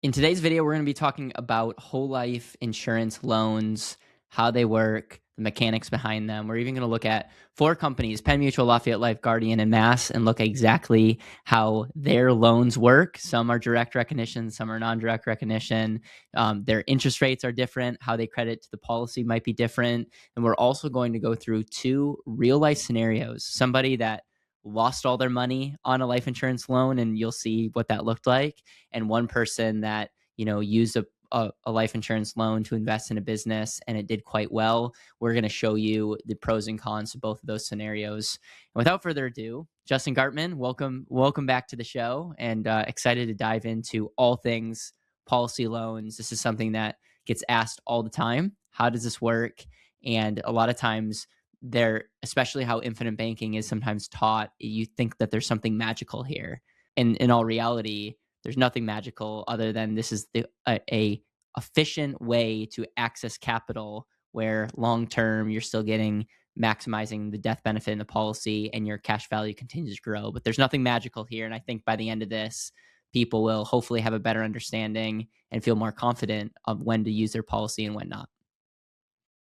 In today's video, we're going to be talking about whole life insurance loans, how they work, the mechanics behind them. We're even going to look at four companies, Penn Mutual, Lafayette Life, Guardian, and Mass, and look at exactly how their loans work. Some are direct recognition, some are non-direct recognition. Their interest rates are different. How they credit to the policy might be different. And we're also going to go through two real life scenarios. Somebody that lost all their money on a life insurance loan, and you'll see what that looked like, and one person that used a life insurance loan to invest in a business and it did quite well. We're going to show you the pros and cons of both of those scenarios. And without further ado, Justin Gartman, welcome back to the show, and excited to dive into all things policy loans. This is something that gets asked all the time. How does this work? And a lot of times especially how infinite banking is sometimes taught, you think that there's something magical here. And in all reality, there's nothing magical other than this is a efficient way to access capital where long term you're still maximizing the death benefit in the policy and your cash value continues to grow. But there's nothing magical here. And I think by the end of this, people will hopefully have a better understanding and feel more confident of when to use their policy and when not.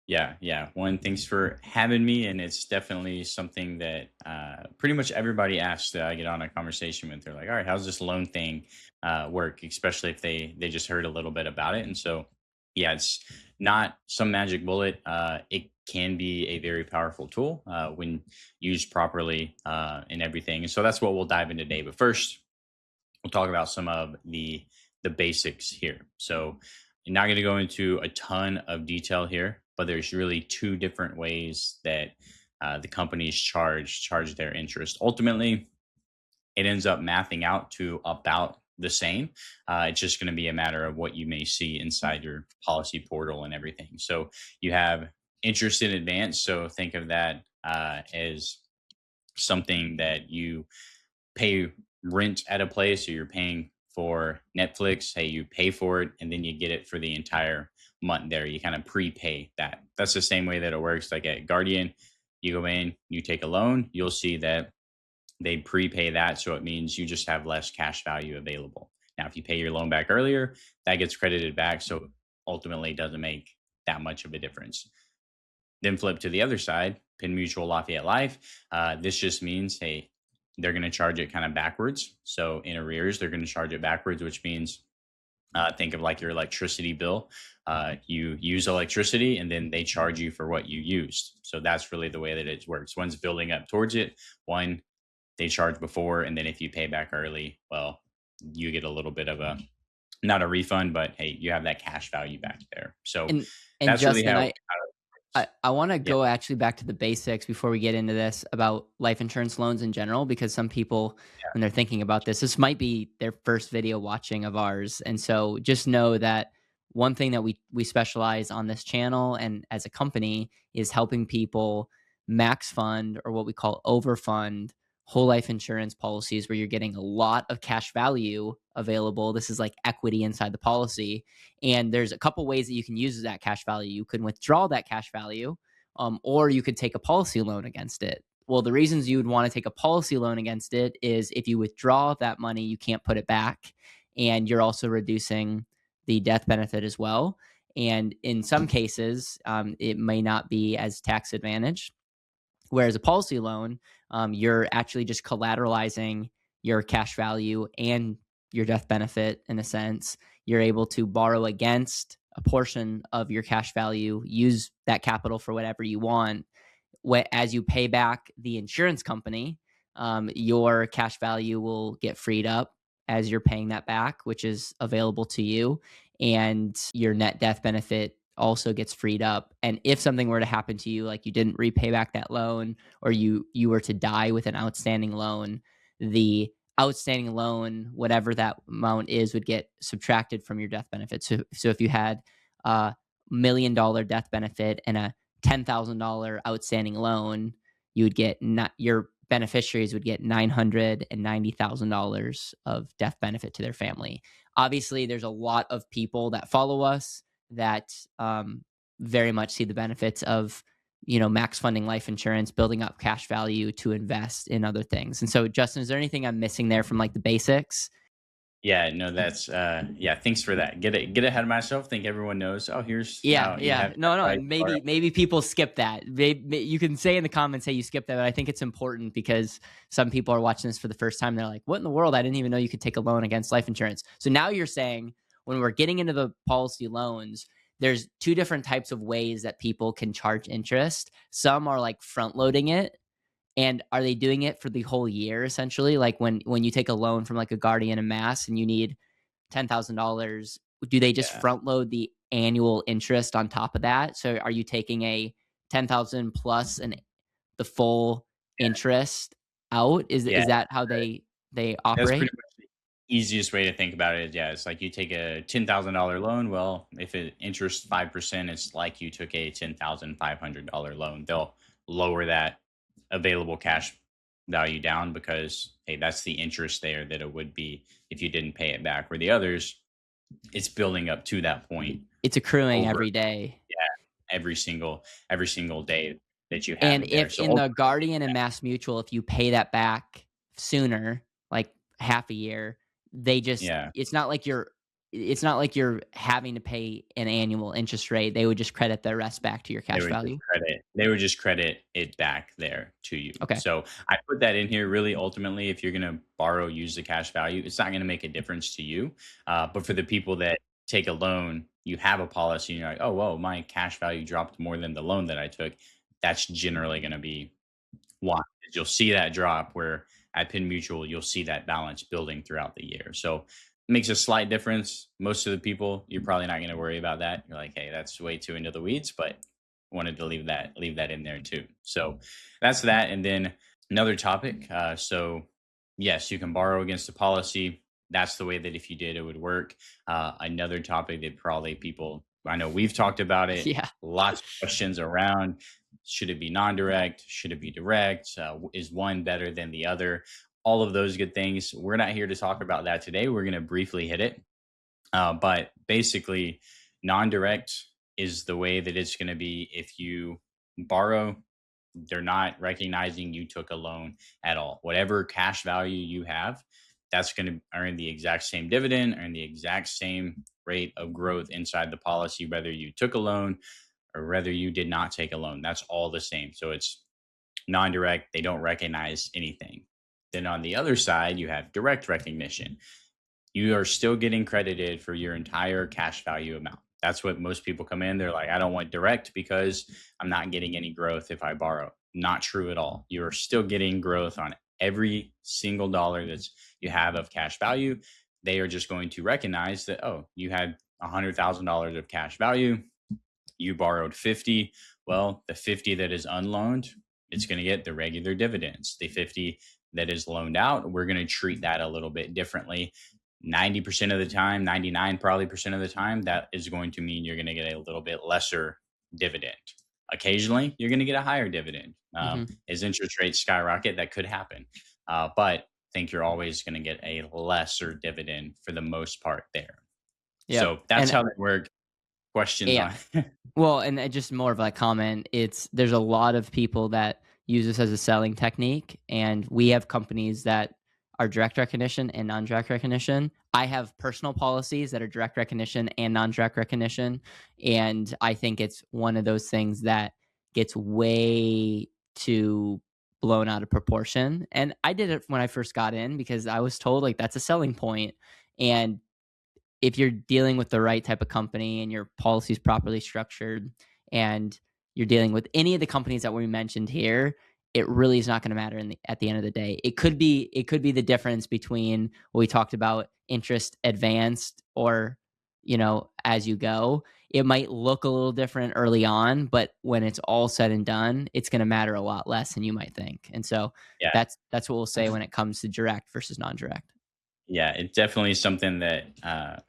Yeah. One, thanks for having me, and it's definitely something that pretty much everybody asks that I get on a conversation with. They're like, "All right, how's this loan thing work?" Especially if they just heard a little bit about it, and so yeah, it's not some magic bullet. It can be a very powerful tool when used properly and everything, and so that's what we'll dive into today. But first, we'll talk about some of the basics here. So I'm not going to go into a ton of detail here, but there's really two different ways that the companies charge their interest. Ultimately, it ends up mathing out to about the same. It's just going to be a matter of what you may see inside your policy portal and everything. So you have interest in advance. So think of that as something that you pay rent at a place, or you're paying for Netflix. Hey, you pay for it and then you get it for the entire month there. You kind of prepay that. That's the same way that it works. Like at Guardian, you go in, you take a loan, you'll see that they prepay that. So it means you just have less cash value available. Now, if you pay your loan back earlier, that gets credited back. So ultimately, it doesn't make that much of a difference. Then flip to the other side, Penn Mutual, Lafayette Life. This just means, hey, they're going to charge it kind of backwards. So in arrears, they're going to charge it backwards, which means think of like your electricity bill. You use electricity and then they charge you for what you used. So that's really the way that it works. One's building up towards it. One, they charge before. And then if you pay back early, well, you get a little bit of not a refund, but hey, you have that cash value back there. So And that's really Justin, how I it I, works. I want to Yeah. go actually back to the basics before we get into this about life insurance loans in general, because some people, when they're thinking about this might be their first video watching of ours. And so just know that one thing that we specialize on this channel and as a company is helping people max fund, or what we call overfund, whole life insurance policies where you're getting a lot of cash value available. This is like equity inside the policy, and there's a couple ways that you can use that cash value. You can withdraw that cash value, or you could take a policy loan against it. Well, the reasons you would want to take a policy loan against it is if you withdraw that money, you can't put it back. And you're also reducing the death benefit as well. And in some cases, it may not be as tax advantaged. Whereas a policy loan, you're actually just collateralizing your cash value and your death benefit in a sense. You're able to borrow against a portion of your cash value, use that capital for whatever you want. As you pay back the insurance company, your cash value will get freed up as you're paying that back, which is available to you. And your net death benefit also gets freed up. And if something were to happen to you, like you didn't repay back that loan, or you were to die with an outstanding loan, the outstanding loan, whatever that amount is, would get subtracted from your death benefit. So if you had a $1 million death benefit and a $10,000 outstanding loan, you would get your beneficiaries would get $990,000 of death benefit to their family. Obviously, there's a lot of people that follow us that very much see the benefits of max funding life insurance, building up cash value to invest in other things. And so, Justin, is there anything I'm missing there from like the basics? Yeah, no, that's yeah, thanks for that. Get ahead of myself, think everyone knows, "Oh, here's Yeah, how you yeah. have No, no, advice and or." maybe people skip that. You can say in the comments, "Hey, you skipped that," but I think it's important because some people are watching this for the first time. They're like, "What in the world? I didn't even know you could take a loan against life insurance." So now you're saying when we're getting into the policy loans, there's two different types of ways that people can charge interest. Some are like front loading it, and are they doing it for the whole year essentially? Like when you take a loan from like a Guardian and Mass and you need $10,000, do they just Yeah, front load the annual interest on top of that? So are you taking a 10,000 plus and the full interest out? yeah, Is that how they that's pretty operate? much the easiest way to think about it. Yeah, it's like you take a $10,000 loan. Well, if it interests 5%, it's like you took a $10,500 loan. They'll lower that available cash value down because hey, that's the interest there that it would be if you didn't pay it back. Where the others, it's building up to that point It's accruing over, every day. yeah, every single day that you have And it there. if So in the ultimately, Guardian and MassMutual, if you pay that back sooner, like half a year, they just yeah, it's not like you're having to pay an annual interest rate. They would just credit the rest back to your cash value. they would just credit it back there to you. Okay. So I put that in here really ultimately if you're gonna borrow, use the cash value, it's not gonna make a difference to you. But for the people that take a loan, you have a policy and you're like, oh whoa, my cash value dropped more than the loan that I took. That's generally gonna be why is you'll see that drop where at Penn Mutual, you'll see that balance building throughout the year. So it makes a slight difference. Most of the people, you're probably not going to worry about that. You're like, hey, that's way too into the weeds, but wanted to leave that in there too. So that's that. And then another topic. So yes, you can borrow against a policy. That's the way that if you did, it would work. Another topic that probably people, I know we've talked about it, Yeah. lots of questions around should it be non-direct? Should it be direct? Is one better than the other? All of those good things. We're not here to talk about that today. We're going to briefly hit it. But basically, non-direct is the way that it's going to be if you borrow. They're not recognizing you took a loan at all. Whatever cash value you have, that's going to earn the exact same dividend, earn the exact same rate of growth inside the policy, whether you took a loan or whether you did not take a loan. That's all the same. So it's non direct, they don't recognize anything. Then on the other side, you have direct recognition. You are still getting credited for your entire cash value amount. That's what most people come in. They're like, I don't want direct because I'm not getting any growth if I borrow. Not true at all. You're still getting growth on every single dollar that's you have of cash value. They are just going to recognize that, oh, you had $100,000 of cash value, you borrowed 50. Well, the 50 that is unloaned, it's going to get the regular dividends. The 50 that is loaned out, we're going to treat that a little bit differently. 90% of the time, 99 probably percent of the time, that is going to mean you're going to get a little bit lesser dividend. Occasionally, you're going to get a higher dividend. Hmm. As interest rates skyrocket, that could happen. But I think you're always going to get a lesser dividend for the most part there. Yep. So that's And how that works. Questions yeah. on? Well, and just more of a comment, there's a lot of people that use this as a selling technique, and we have companies that are direct recognition and non-direct recognition. I have personal policies that are direct recognition and non-direct recognition, and I think it's one of those things that gets way too blown out of proportion. And I did it when I first got in because I was told like that's a selling point, and if you're dealing with the right type of company and your policy is properly structured and you're dealing with any of the companies that we mentioned here, it really is not going to matter at the end of the day. It could be the difference between what we talked about interest advanced or as you go. It might look a little different early on, but when it's all said and done, it's going to matter a lot less than you might think. And so Yeah. that's what we'll say when it comes to direct versus non-direct. Yeah, it's definitely something that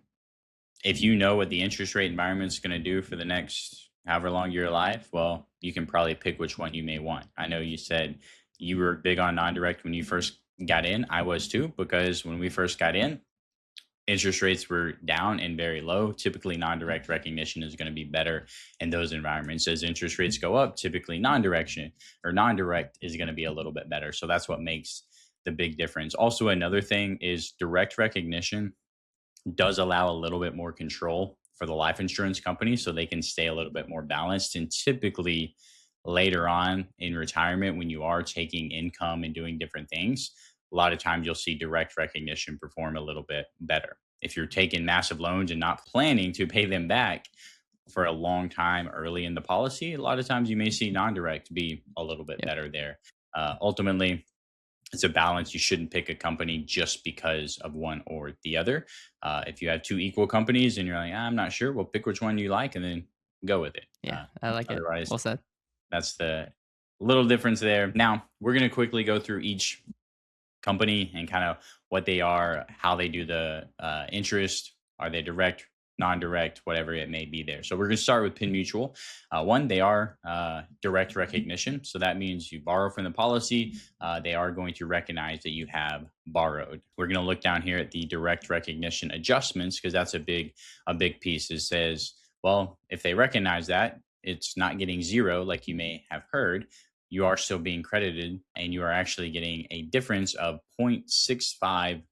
if you know what the interest rate environment is going to do for the next however long you're alive, well, you can probably pick which one you may want. I know you said you were big on non-direct when you first got in. I was too, because when we first got in, interest rates were down and very low. Typically, non-direct recognition is going to be better in those environments. As interest rates go up, typically non-direction or non-direct is going to be a little bit better. So that's what makes the big difference. Also, another thing is direct recognition. does allow a little bit more control for the life insurance company so they can stay a little bit more balanced. And typically, later on in retirement, when you are taking income and doing different things, a lot of times you'll see direct recognition perform a little bit better. If you're taking massive loans and not planning to pay them back for a long time early in the policy, a lot of times you may see non direct be a little bit Yep. better there. Ultimately, it's a balance. You shouldn't pick a company just because of one or the other. If you have two equal companies and you're like, I'm not sure, well, pick which one you like and then go with it. Yeah, I like it. Otherwise, Well said. that's the little difference there. Now, we're going to quickly go through each company and kind of what they are, how they do the interest. Are they direct, non-direct, whatever it may be there. So we're going to start with Penn Mutual. One, they are direct recognition. So that means you borrow from the policy. They are going to recognize that you have borrowed. We're going to look down here at the direct recognition adjustments because that's a big piece. It says, well, if they recognize that, it's not getting zero like you may have heard, you are still being credited and you are actually getting a difference of 0.65%.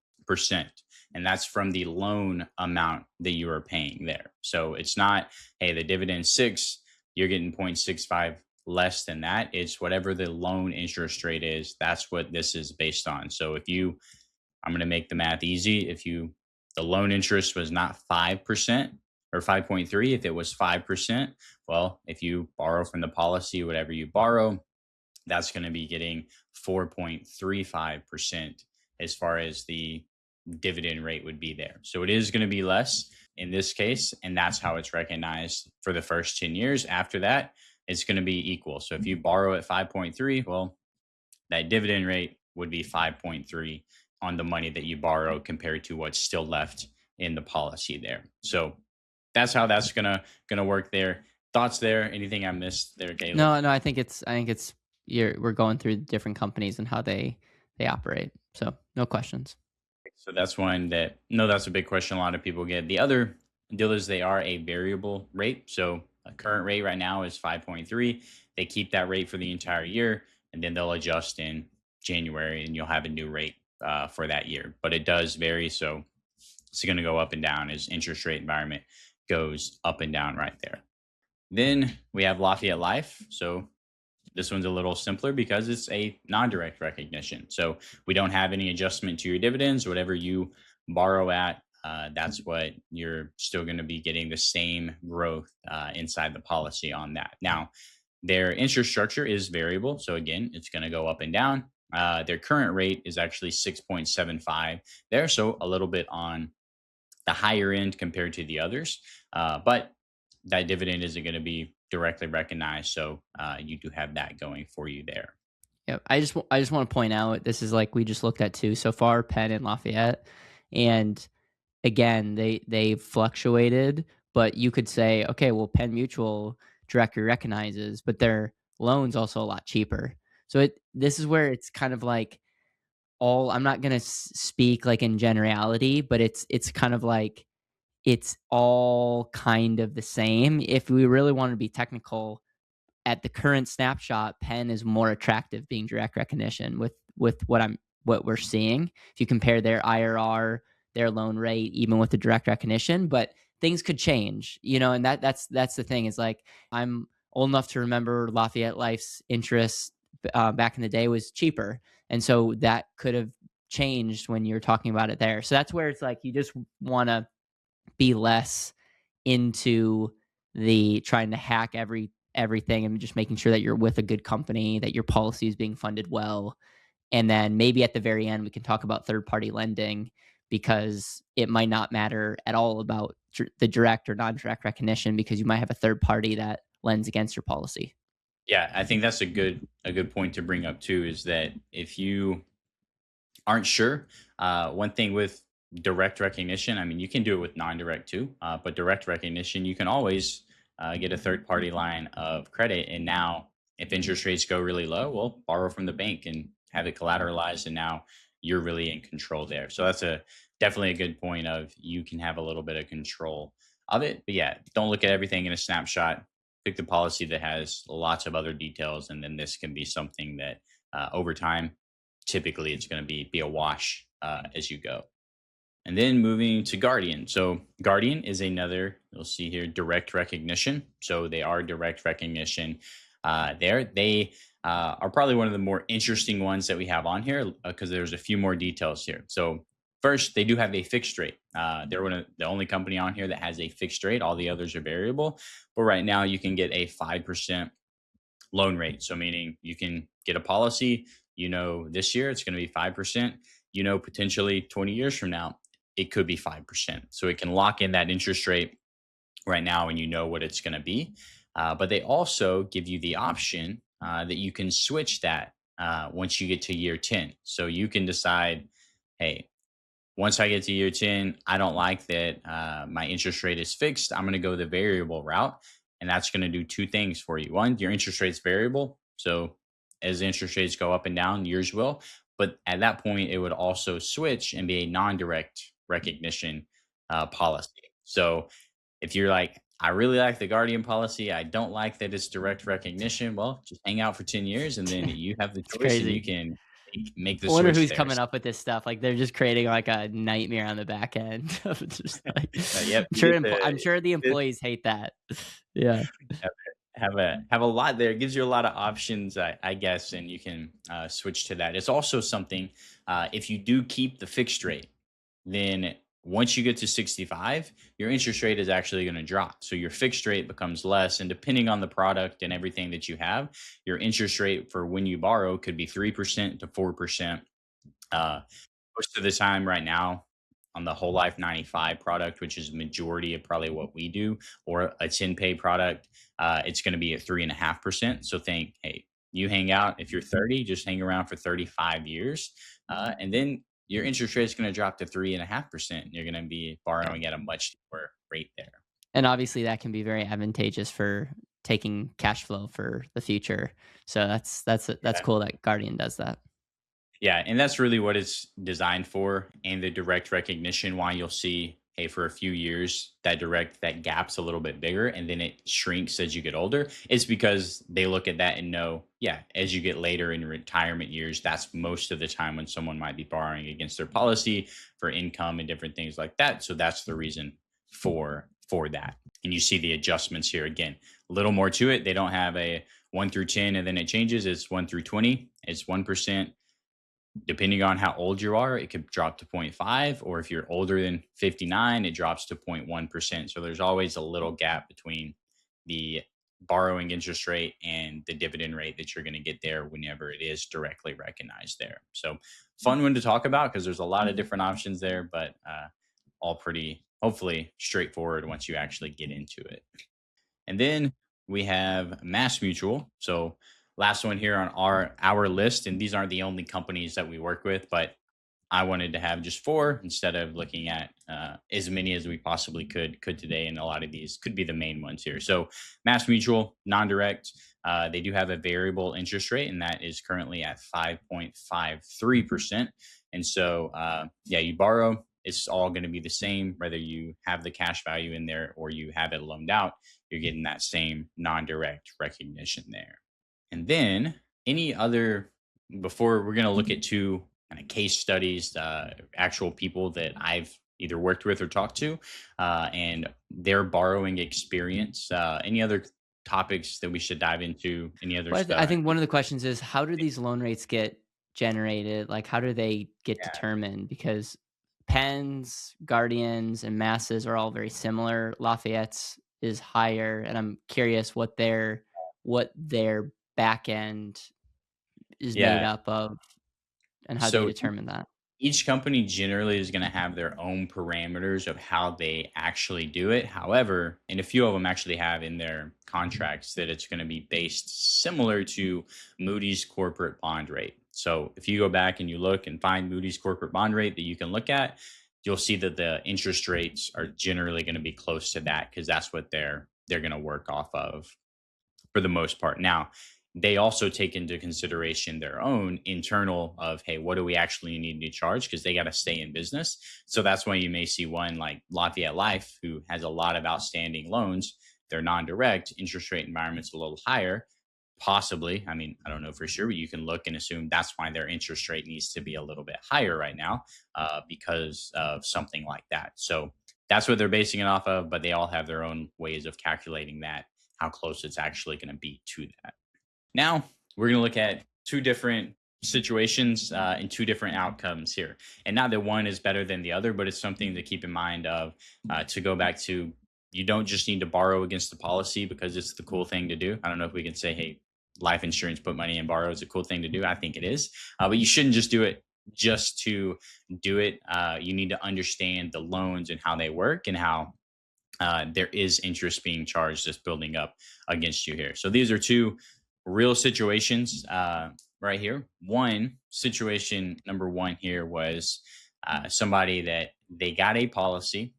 And that's from the loan amount that you are paying there. So it's not, hey, the dividend 6, you're getting 0.65 less than that. It's whatever the loan interest rate is. That's what this is based on. So if you, I'm going to make the math easy. If the loan interest was not 5% or 5.3, if it was 5%, well, if you borrow from the policy, whatever you borrow, that's going to be getting 4.35% as far as the dividend rate would be there. So it is going to be less in this case, and that's how it's recognized for the first 10 years. After that, it's going to be equal. So if you borrow at 5.3, well, that dividend rate would be 5.3 on the money that you borrow compared to what's still left in the policy there. So that's how that's gonna work there. Thoughts there? Anything I missed there, Caleb? No, no, I think it's we're going through different companies and how they operate. So, no questions. So that's one that no, that's a big question a lot of people get. The other deal is they are a variable rate. So a current rate right now is 5.3. They keep that rate for the entire year, and then they'll adjust in January, and you'll have a new rate for that year. But it does vary, so it's going to go up and down as interest rate environment goes up and down right there. Then we have Lafayette Life. So this one's a little simpler because it's a non-direct recognition. So we don't have any adjustment to your dividends. Whatever you borrow at, that's what you're still going to be getting the same growth inside the policy on that. Now, their interest structure is variable. So again, it's going to go up and down. Their current rate is actually 6.75 there. So a little bit on the higher end compared to the others. But that dividend isn't going to be directly recognized. So you do have that going for you there. Yeah, I just want to point out this is like we just looked at two so far, Penn and Lafayette, and again they fluctuated, but you could say, okay, well, Penn Mutual directly recognizes, but their loans also a lot cheaper. So this is where it's kind of like all I'm not gonna speak like in generality, but it's kind of like it's all kind of the same. If we really want to be technical, at the current snapshot, Penn is more attractive being direct recognition with what we're seeing. If you compare their IRR, their loan rate, even with the direct recognition, but things could change, and that's the thing is like I'm old enough to remember Lafayette Life's interest back in the day was cheaper, and so that could have changed when you're talking about it there. So that's where it's like you just want to be less into the trying to hack everything and just making sure that you're with a good company, that your policy is being funded well. And then maybe at the very end, we can talk about third party lending because it might not matter at all about the direct or non direct recognition because you might have a third party that lends against your policy. Yeah, I think that's a good point to bring up too. Is that if you aren't sure, one thing with direct recognition, I mean, you can do it with non-direct too, but direct recognition, you can always get a third-party line of credit. And now, if interest rates go really low, well, borrow from the bank and have it collateralized, and now you're really in control there. So that's a definitely a good point of you can have a little bit of control of it. But yeah, don't look at everything in a snapshot. Pick the policy that has lots of other details, and then this can be something that over time typically it's going to be a wash as you go. And then moving to Guardian. So Guardian is another, you'll see here, direct recognition. So they are direct recognition there. They are probably one of the more interesting ones that we have on here because there's a few more details here. So first, they do have a fixed rate. They're one of the only company on here that has a fixed rate. All the others are variable. But right now, you can get a 5% loan rate. So meaning you can get a policy, this year it's going to be 5%, potentially 20 years from now, it could be 5%. So it can lock in that interest rate right now and you know what it's going to be. But they also give you the option that you can switch that once you get to year 10. So you can decide, hey, once I get to year 10, I don't like that my interest rate is fixed. I'm going to go the variable route. And that's going to do two things for you. One, your interest rate's variable. So as interest rates go up and down, yours will. But at that point, it would also switch and be a non direct recognition policy. So if you're like, I really like the Guardian policy, I don't like that it's direct recognition, well, just hang out for 10 years and then you have the It's choice and you crazy. can make the I wonder switch who's there. coming up with this stuff. Like they're just creating like a nightmare on the back end of just like Yep, you get the I'm sure the this employees hate that. Yeah. have a lot there. It gives you a lot of options, I guess, and you can switch to that. It's also something if you do keep the fixed rate, then once you get to 65, your interest rate is actually going to drop. So your fixed rate becomes less, and depending on the product and everything that you have, your interest rate for when you borrow could be 3% to 4%. Uh, Most of the time right now on the whole life 95 product, which is majority of probably what we do, or a 10 pay product, it's going to be at 3.5%. So think, hey, you hang out, if you're 30, just hang around for 35 years. And then your interest rate is going to drop to 3.5%. You're going to be borrowing at a much lower rate there. And obviously that can be very advantageous for taking cash flow for the future. So that's Yeah. cool that Guardian does that. Yeah, and that's really what it's designed for, and the direct recognition. Why you'll see, hey, for a few years that gap's a little bit bigger, and then it shrinks as you get older. It's because they look at that and know, yeah, as you get later in retirement years, that's most of the time when someone might be borrowing against their policy for income and different things like that. So that's the reason for that. And you see the adjustments here again. A little more to it. They don't have a 1 through 10 and then it changes. It's 1 through 20. It's 1%. Depending on how old you are, it could drop to zero point 0.5, or if you're older than 59, it drops to 0.1%. So there's always a little gap between the borrowing interest rate and the dividend rate that you're going to get there whenever it is directly recognized there. So fun one to talk about because there's a lot of different options there, but all pretty hopefully straightforward once you actually get into it. And then we have MassMutual. So last one here on our list, and these aren't the only companies that we work with, but I wanted to have just four instead of looking at as many as we possibly could today. And a lot of these could be the main ones here. So MassMutual, non-direct, they do have a variable interest rate, and that is currently at 5.53%. And so, yeah, you borrow, it's all going to be the same, whether you have the cash value in there or you have it loaned out, you're getting that same non-direct recognition there. And then any other, before we're going to look at two kind of case studies, actual people that I've either worked with or talked to, and their borrowing experience. Any other topics that we should dive into? Any other Well, I stuff? think one of the questions is how do these loan rates get generated? Like, how do they get Yeah, determined? Because Penn's, Guardians, and Masses are all very similar. Lafayette's is higher, and I'm curious what their back end is made yeah. up of and how they So determine that. each company generally is going to have their own parameters of how they actually do it. However, and a few of them actually have in their contracts that it's going to be based similar to Moody's corporate bond rate. So if you go back and you look and find Moody's corporate bond rate that you can look at, you'll see that the interest rates are generally going to be close to that because that's what they're going to work off of for the most part. Now, they also take into consideration their own internal of, hey, what do we actually need to charge? Because they got to stay in business. So that's why you may see one like Lafayette Life, who has a lot of outstanding loans. Their non direct interest rate environment's a little higher. Possibly. I mean, I don't know for sure, but you can look and assume that's why their interest rate needs to be a little bit higher right now, because of something like that. So that's what they're basing it off of, but they all have their own ways of calculating that, how close it's actually going to be to that. Now we're going to look at two different situations and two different outcomes here. And not that one is better than the other, but it's something to keep in mind of, to go back to, you don't just need to borrow against the policy because it's the cool thing to do. I don't know if we can say, hey, life insurance, put money in, borrow is a cool thing to do. I think it is. But you shouldn't just do it just to do it. You need to understand the loans and how they work and how there is interest being charged that's building up against you here. So these are two real situations right here. One situation, number one here, was somebody that they got a policy.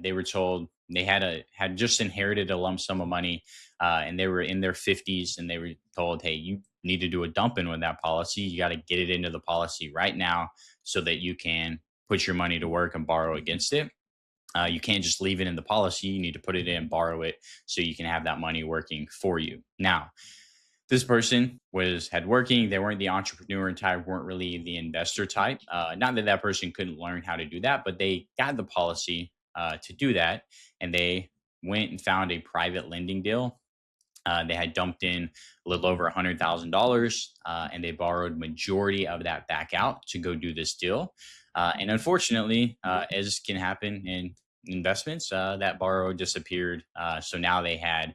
They were told they had just inherited a lump sum of money, and they were in their 50s, and they were told, "Hey, you need to do a dump in with that policy. You got to get it into the policy right now so that you can put your money to work and borrow against it." You can't just leave it in the policy. You need to put it in, borrow it, so you can have that money working for you. Now, this person was had working. They weren't the entrepreneur type, weren't really the investor type. Not that that person couldn't learn how to do that, but they got the policy to do that, and they went and found a private lending deal. They had dumped in a little over $100,000, and they borrowed majority of that back out to go do this deal. And unfortunately, as can happen in investments, that borrow disappeared. So now they had,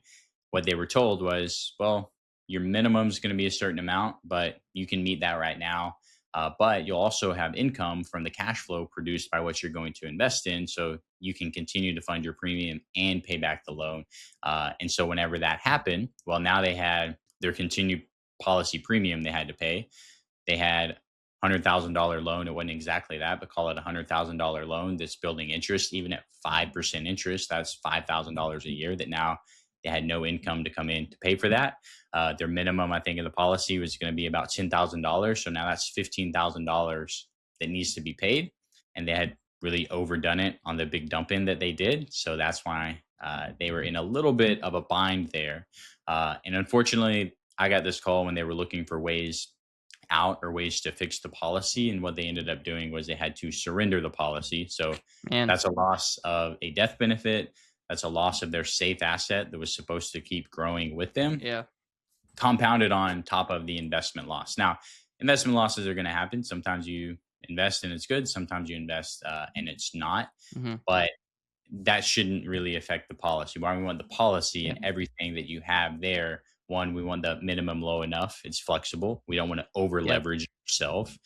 what they were told was, well, your minimum is going to be a certain amount, but you can meet that right now. But you'll also have income from the cash flow produced by what you're going to invest in. So you can continue to fund your premium and pay back the loan. And so whenever that happened, well, now they had their continued policy premium they had to pay. They had $100,000 loan. It wasn't exactly that, but call it $100,000 loan that's building interest, even at 5% interest. That's $5,000 a year that now they had no income to come in to pay for that. Their minimum, I think, of the policy was going to be about $10,000. So now that's $15,000 that needs to be paid. And they had really overdone it on the big dump in that they did. So that's why they were in a little bit of a bind there. And unfortunately, I got this call when they were looking for ways out or ways to fix the policy. And what they ended up doing was they had to surrender the policy. So Man, that's a loss of a death benefit. That's a loss of their safe asset that was supposed to keep growing with them, yeah. compounded on top of the investment loss. Now, investment losses are going to happen. Sometimes you invest and it's good. Sometimes you invest and it's not. Mhm. But that shouldn't really affect the policy. Why we want the policy Yeah. and everything that you have there. One, we want the minimum low enough. It's flexible. We don't want to over Yep. leverage yourself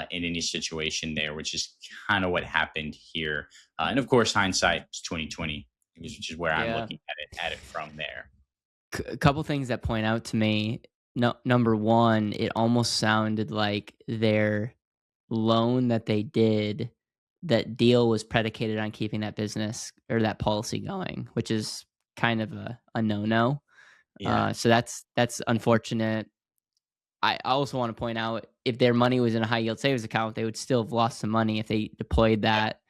in any situation there, which is kind of what happened here. And of course, hindsight is 2020, which is where I'm Yeah. looking at it from there. A couple things that point out to me. No, number one, it almost sounded like their loan that they did, that deal was predicated on keeping that business or that policy going, which is kind of a no-no. Yeah, So that's unfortunate. I also want to point out if their money was in a high yield savings account, they would still have lost some money if they deployed that.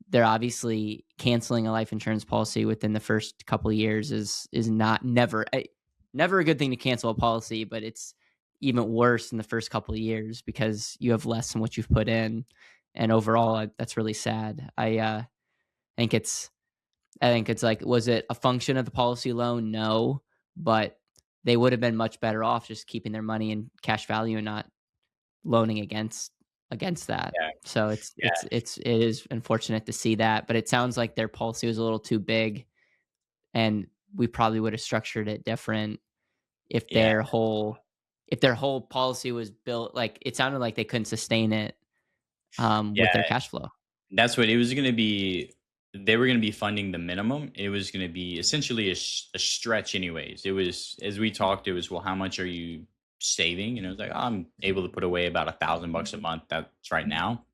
They're obviously canceling a life insurance policy within the first couple of years is not never a good thing to cancel a policy, but it's even worse in the first couple of years because you have less than what you've put in, and overall, that's really sad. Think it's I think it's like, was it a function of the policy loan? No, but they would have been much better off just keeping their money in cash value and not loaning against that. yeah, So yeah, it is unfortunate to see that, but it sounds like their policy was a little too big, and we probably would have structured it different if yeah, their whole policy was built like it sounded like they couldn't sustain it with their yeah. cash flow. That's what it was going to be. They were going to be funding the minimum. It was going to be essentially a stretch, anyways. It was, as we talked, it was, well, how much are you saving? And it was like, oh, I'm able to put away about $1,000 a month. That's right now.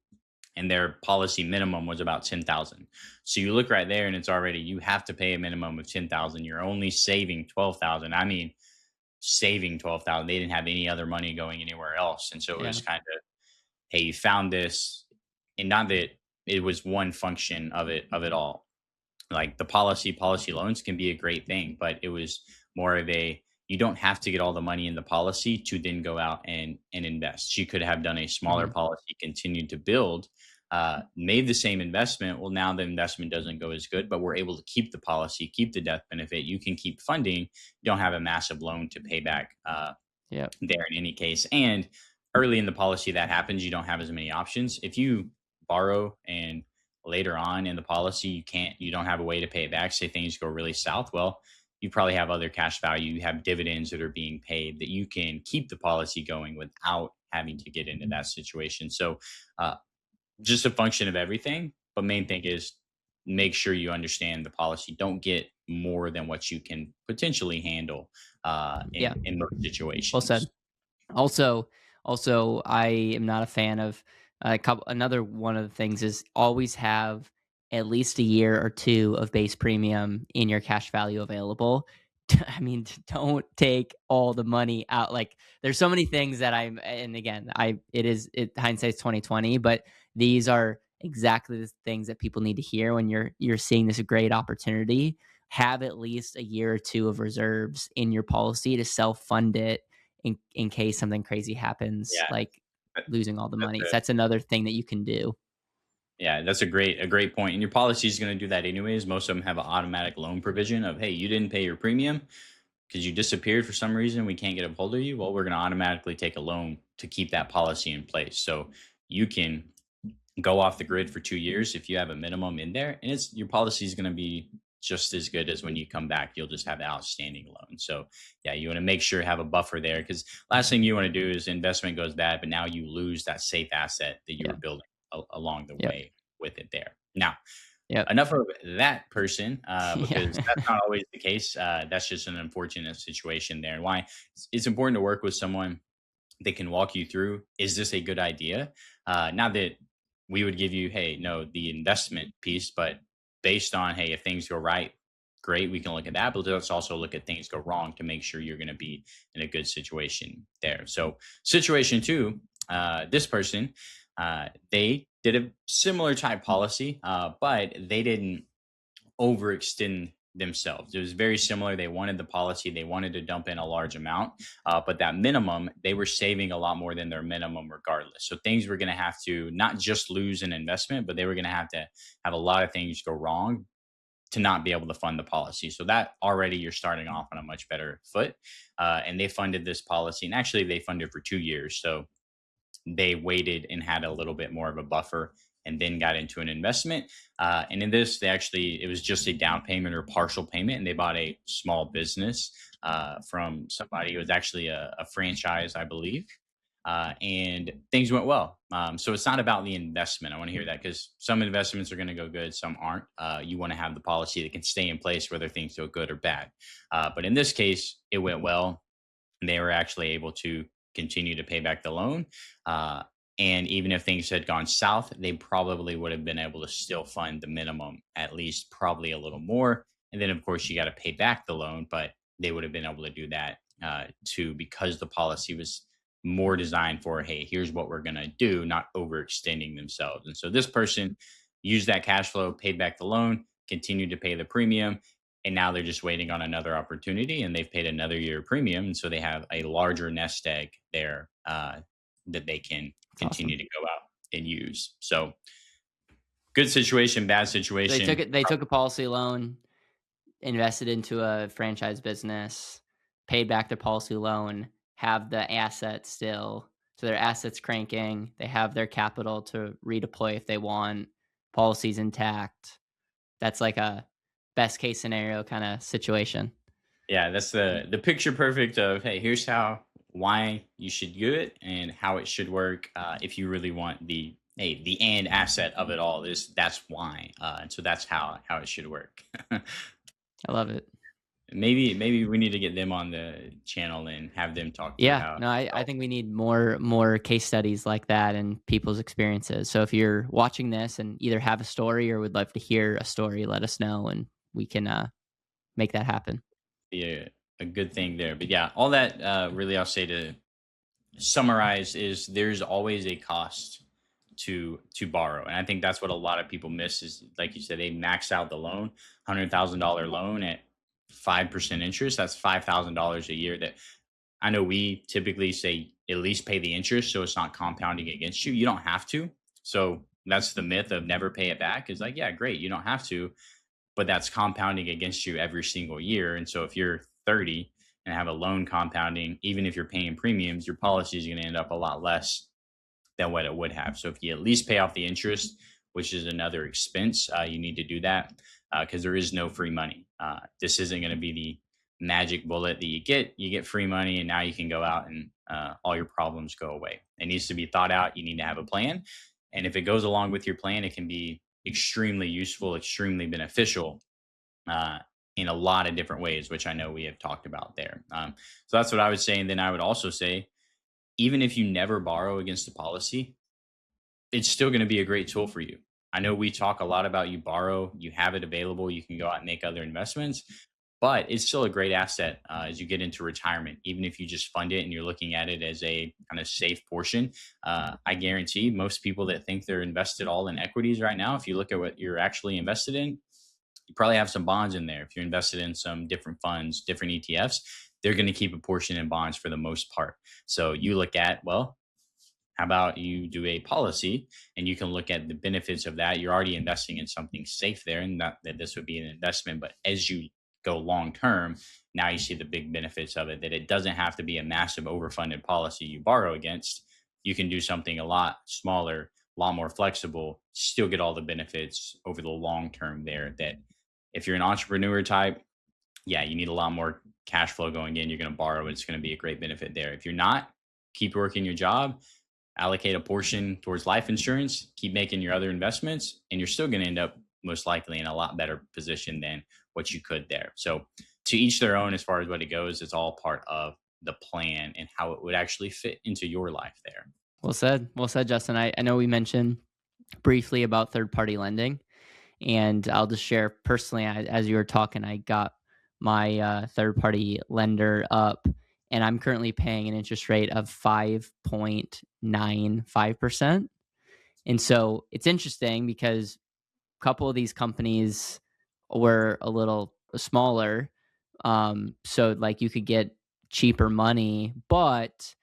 And their policy minimum was about 10,000. So you look right there, and it's already, you have to pay a minimum of 10,000. You're only saving 12,000. I mean, saving 12,000. They didn't have any other money going anywhere else, and so it Yeah. was kind of, hey, you found this, and not that it was one function of it all. Like the policy loans can be a great thing, but it was more of a, you don't have to get all the money in the policy to then go out and invest. She could have done a smaller Mhm. policy, continued to build, made the same investment. Well, now the investment doesn't go as good, but we're able to keep the policy, keep the death benefit. You can keep funding. You don't have a massive loan to pay back Yep. there in any case. And early in the policy that happens, you don't have as many options. If you borrow and later on in the policy you don't have a way to pay it back, say things go really south, well, you probably have other cash value, you have dividends that are being paid that you can keep the policy going without having to get into that situation. So uh, just a function of everything. But main thing is make sure you understand the policy. Don't get more than what you can potentially handle Yeah. in most Well said. situations. Also, I am not a fan of a couple. Another one of the things is always have at least a year or two of base premium in your cash value available. I mean, don't take all the money out. Like, there's so many things that I'm, and again, hindsight's 2020, but these are exactly the things that people need to hear when you're seeing this great opportunity. Have at least a year or two of reserves in your policy to self fund it in case something crazy happens, Yeah, like that- losing all the that's money. a So that's another thing that you can do. yeah, that's a great point. And your policy is going to do that anyways. Most of them have an automatic loan provision of, hey, you didn't pay your premium because you disappeared for some reason. We can't get a hold of you. Well, we're going to automatically take a loan to keep that policy in place. So you can go off the grid for 2 years if you have a minimum in there, and it's your policy is going to be just as good as when you come back. You'll just have the outstanding loan. So yeah, you want to make sure you have a buffer there, because last thing you want to do is investment goes bad, but now you lose that safe asset that you Yeah. were building along the Yep. way with it there. Now, Yep. enough of that person, because Yeah. that's not always the case. That's just an unfortunate situation there, and why it's important to work with someone they can walk you through, is this a good idea? Not that we would give you, hey, no, the investment piece, but based on, hey, if things go right, great, we can look at that. But let's also look at things go wrong to make sure you're going to be in a good situation there. So, situation two, this person, they did a similar type policy, but they didn't overextend themselves. It was very similar. They wanted the policy, they wanted to dump in a large amount, but that minimum, they were saving a lot more than their minimum regardless. So things were going to have to not just lose an investment, but they were going to have a lot of things go wrong to not be able to fund the policy. So that already you're starting off on a much better foot. And they funded this policy, and actually they funded for 2 years. So they waited and had a little bit more of a buffer and then got into an investment. And in this, it was just a down payment or partial payment. And they bought a small business from somebody. It was actually a franchise, I believe. And things went well. So it's not about the investment. I want to hear that, because some investments are going to go good, some aren't. You want to have the policy that can stay in place whether things go good or bad. But in this case, it went well. They were actually able to continue to pay back the loan. Uh, and even if things had gone south, they probably would have been able to still fund the minimum, at least probably a little more. And then, of course, you got to pay back the loan, but they would have been able to do that too, because the policy was more designed for, hey, here's what we're going to do, not overextending themselves. And so this person used that cash flow, paid back the loan, continued to pay the premium, and now they're just waiting on another opportunity, and they've paid another year premium, and so they have a larger nest egg there that they can It's continue awesome. to go out and use. So good situation, bad So situation. they took a policy loan, invested into a franchise business, paid back their policy loan, have the asset still. So their assets cranking, they have their capital to redeploy if they want, policies intact. That's like a best case scenario kind of situation. Yeah, that's the picture perfect of, hey, here's how why you should do it and how it should work if you really want the end asset of it all is that's why, and so that's how it should work. I love it. Maybe we need to get them on the channel and have them talk through Yeah, how. no, I think we need more case studies like that and people's experiences. So if you're watching this and either have a story or would love to hear a story, let us know and we can make that happen. Be a good thing there. But yeah, all that really I'll say to summarize is there's always a cost to borrow, and I think that's what a lot of people miss is, like you said, they max out the loan, $100,000 loan at 5% interest, that's $5,000 a year that I know we typically say at least pay the interest so it's not compounding against you. You don't have to. So that's the myth of never pay it back is like, yeah, great, you don't have to, but that's compounding against you every single year. And so if you're 30 and have a loan compounding, even if you're paying premiums, your policy is going to end up a lot less than what it would have. So if you at least pay off the interest, which is another expense, you need to do that because there is no free money. This isn't going to be the magic bullet that you get. You get free money, and now you can go out and all your problems go away. It needs to be thought out. You need to have a plan, and if it goes along with your plan, it can be extremely useful, extremely beneficial. Uh, in a lot of different ways, which I know we have talked about there. So that's what I would say. And then I would also say, even if you never borrow against the policy, it's still going to be a great tool for you. I know we talk a lot about you borrow, you have it available, you can go out and make other investments, but it's still a great asset as you get into retirement. Even if you just fund it and you're looking at it as a kind of safe portion, I guarantee most people that think they're invested all in equities right now, if you look at what you're actually invested in, you probably have some bonds in there. If you're invested in some different funds, different ETFs, they're going to keep a portion in bonds for the most part. So you look at, well, how about you do a policy and you can look at the benefits of that? You're already investing in something safe there, and not that this would be an investment, but as you go long term, now you see the big benefits of it that it doesn't have to be a massive overfunded policy you borrow against. You can do something a lot smaller, a lot more flexible, still get all the benefits over the long term there. That if you're an entrepreneur type, yeah, you need a lot more cash flow going in. You're going to borrow. It's going to be a great benefit there. If you're not, keep working your job, allocate a portion towards life insurance, keep making your other investments, and you're still going to end up most likely in a lot better position than what you could there. So, to each their own as far as what it goes, it's all part of the plan and how it would actually fit into your life there. Well said. Well said, Justin. I know we mentioned briefly about third party lending, and I'll just share personally, as you were talking, I got my third party lender up, and I'm currently paying an interest rate of 5.95%. And so it's interesting because a couple of these companies were a little smaller. So like you could get cheaper money, but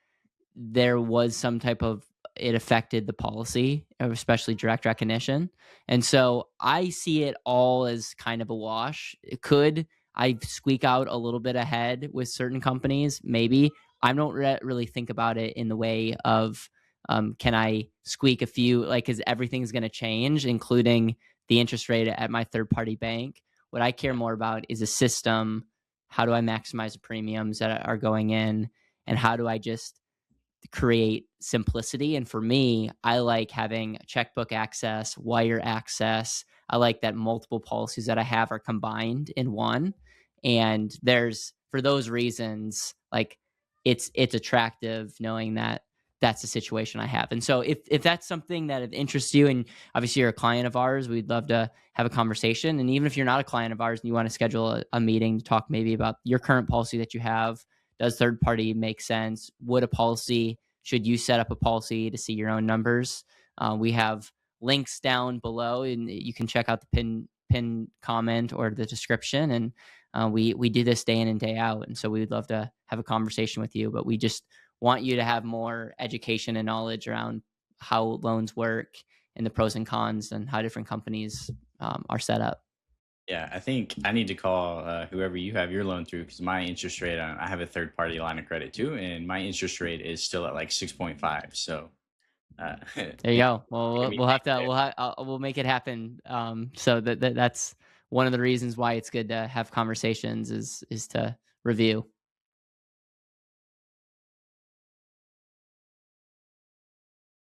there was some type of it affected the policy, especially direct recognition. And so I see it all as kind of a wash. It could I squeak out a little bit ahead with certain companies? Maybe. I don't really think about it in the way of can I squeak a few, like, because everything's going to change, including the interest rate at my third party bank. What I care more about is a system. How do I maximize the premiums that are going in? And how do I just create simplicity? And for me, I like having checkbook access, wire access. I like that multiple policies that I have are combined in one. And there's for those reasons, like it's attractive knowing that that's the situation I have. And so if that's something that interests you, and obviously you're a client of ours, we'd love to have a conversation. And even if you're not a client of ours and you want to schedule a meeting to talk maybe about your current policy that you have, does third party make sense? Would a policy, should you set up a policy to see your own numbers? We have links down below, and you can check out the pin comment or the description. And we do this day in and day out. And so we would love to have a conversation with you, but we just want you to have more education and knowledge around how loans work and the pros and cons and how different companies are set up. Yeah, I think I need to call whoever you have your loan through because my interest rate, I have a third party line of credit too, and my interest rate is still at like 6.5. So, There you yeah, go. Well, making we'll me we'll have think to there. we'll make it happen. So that's one of the reasons why it's good to have conversations is to review.